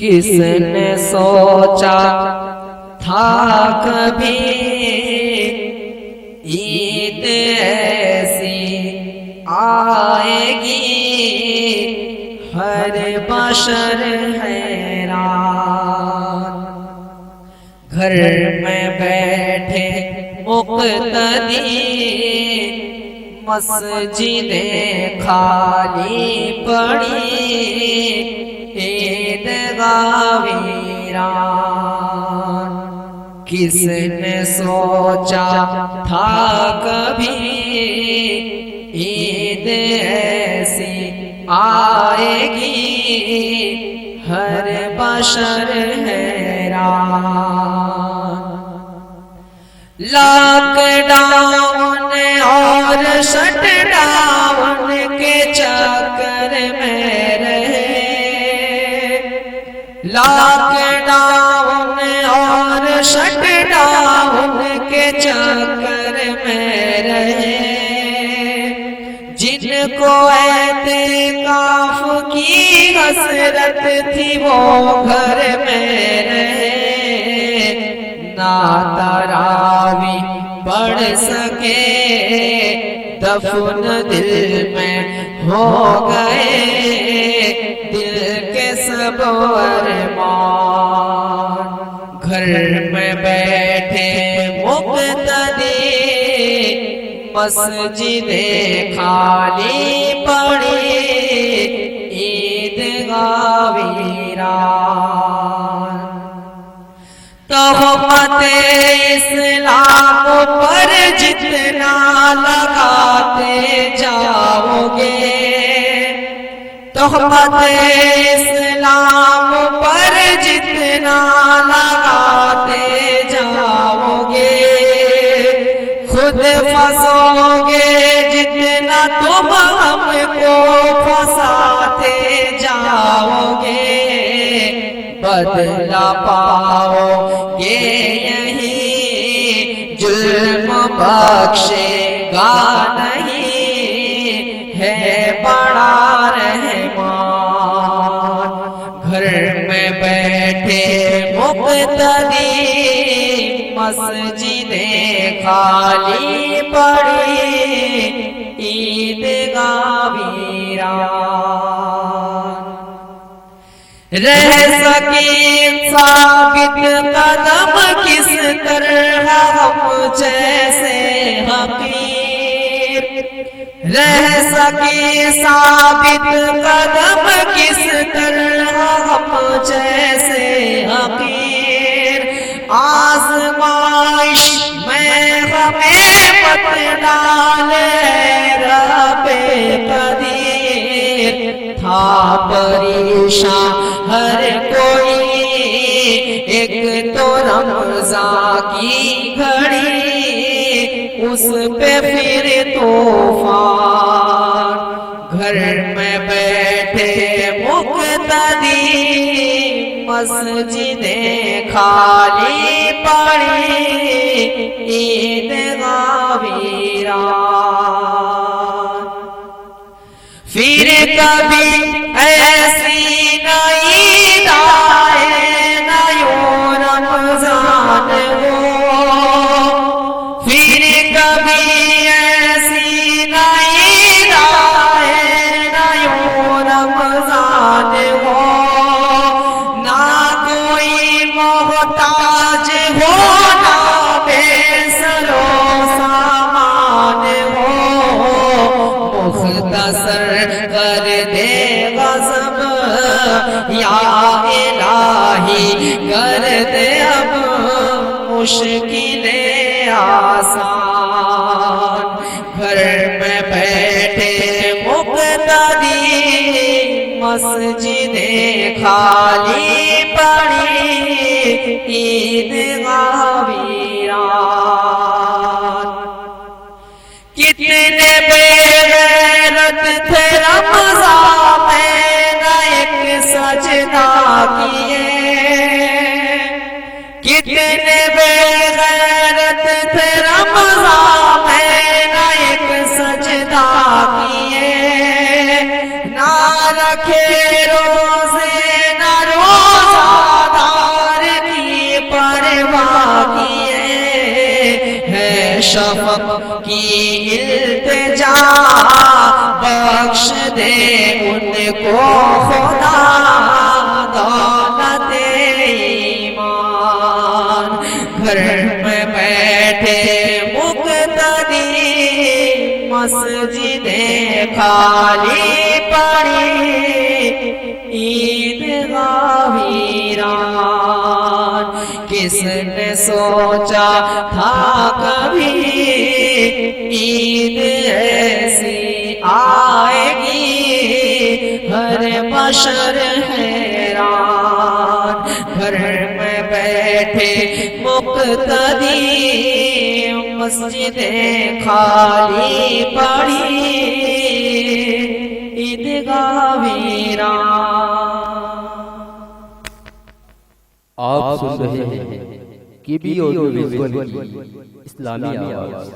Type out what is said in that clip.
کس نے سوچا تھا کبھی عید ایسی آئے گی، ہر بشر حیران، گھر میں بیٹھے مقتدی، مسجدیں خالی پڑی، عیدگاہ ویران۔ کس نے سوچا تھا کبھی عید ایسی آئے گی، ہر بشر حیران۔ لاک ڈاؤن اور شٹ ڈاؤن کے چکر میں رہے، لاک ڈاؤن اور شٹ ڈاؤن کے چکر میں رہے، جن کو اعتکاف کی حسرت تھی وہ گھر میں رہے، نہ تراوی پڑھ سکے، دفن دل میں ہو گئے، دل کے سب ارمان، گھر میں بیٹھے مقتدی، مسجدیں خالی پڑی، عیدگاہ ویران۔ تہمت اسلام پر جتنا لگاتے جاؤ گے، تہمت اسلام پر جتنا لگاتے جاؤ گے، خود پھنسو گے جتنا تم ہم کو پھنساتے جاؤ گے، بدلہ پاؤ گے یہی، ظلم بخشے گا نہیں، ہے بڑا رحمان، گھر میں بیٹھے مقتدی، مسجدیں خالی پڑی، عیدگاہ ویران۔ رہ سکی ثابت قدم کس طرح ہم جیسے حقیر، رہ سکی ثابت قدم کس طرح ہم جیسے حقیر، آزمائش میں ہمیں مت ڈال رب قدیر، تھا پریشاں ہر کوئی، ایک تو رمضان کی گھڑی، اس پہ پھر طوفان، گھر میں بیٹھے مقتدی، مسجدیں خالی پڑی، عیدگاہ ویران۔ پھر کبھی ایسی نہ عید آئے، نہ یوں رمضان ہو، پھر کبھی ایسی نہ عید آئے، نہ یوں رمضان ہو، نہ کوئی محتاج ہو، نہ بے سرو سامان ہو، مختصر کر دے غضب یا الہی، کر دے اب مشکلیں آسان، گھر میں بیٹھے مقتدی، مسجدیں خالی پڑی، عیدگاہ ویران۔ کتنے بے غیرت تھے رمضان میں، نہ ایک سجدہ کیے، کتنے بے غیرت تھے رمضان میں، نہ ایک سجدہ کیے، نہ رکھے روزے نہ روزہ کو خدا دولت ایمان، گھر میں بیٹھے مقتدی مسجدیں خالی پڑی، عیدگاہ ویران، کس نے سوچا تھا کبھی عید ایسی آئے گی، ہر بشر حیران، گھر میں بیٹھے مقتدی مسجدیں خالی پڑی، عیدگاہ ویران۔ آپ سن رہے ہیں KBO ویژول کی اسلامی آواز۔